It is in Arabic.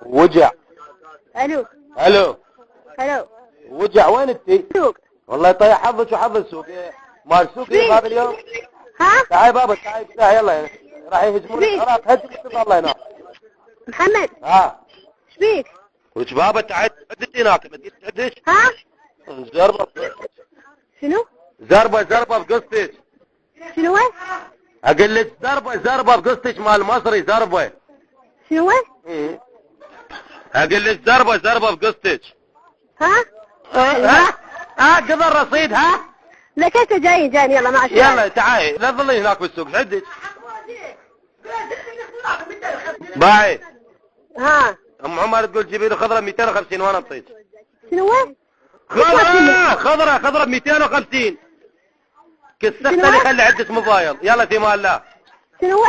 وجع. الو الو الو وجع. وين انتي؟ سوق. والله طيح حظك وحظ السوق. مال سوق هذا اليوم. ها تعال بابا تعال يلا راح يهجمون العراق. هجم الله ينام. محمد. ها ايش بيك؟ وش بابا تعال تحدثي هناك ما تحدث. ها زربه. شنو؟ زربه بقصتك. شنو؟ اقول لك زربه بقصتك مال مصري زربه. شنو؟ اقول لك زربه بقصتك. ها قضى الرصيد. ها لا كيف جاي يلا معك. يلا تعالي لا تظلي هناك بالسوق. عدك باعي. ها ام عمر تقول جيبي له خضره 250 وانا اعطيك. شنو؟ خضره ب 250. كسختني خلي عدة موبايل. يلا في مال الله. شنو؟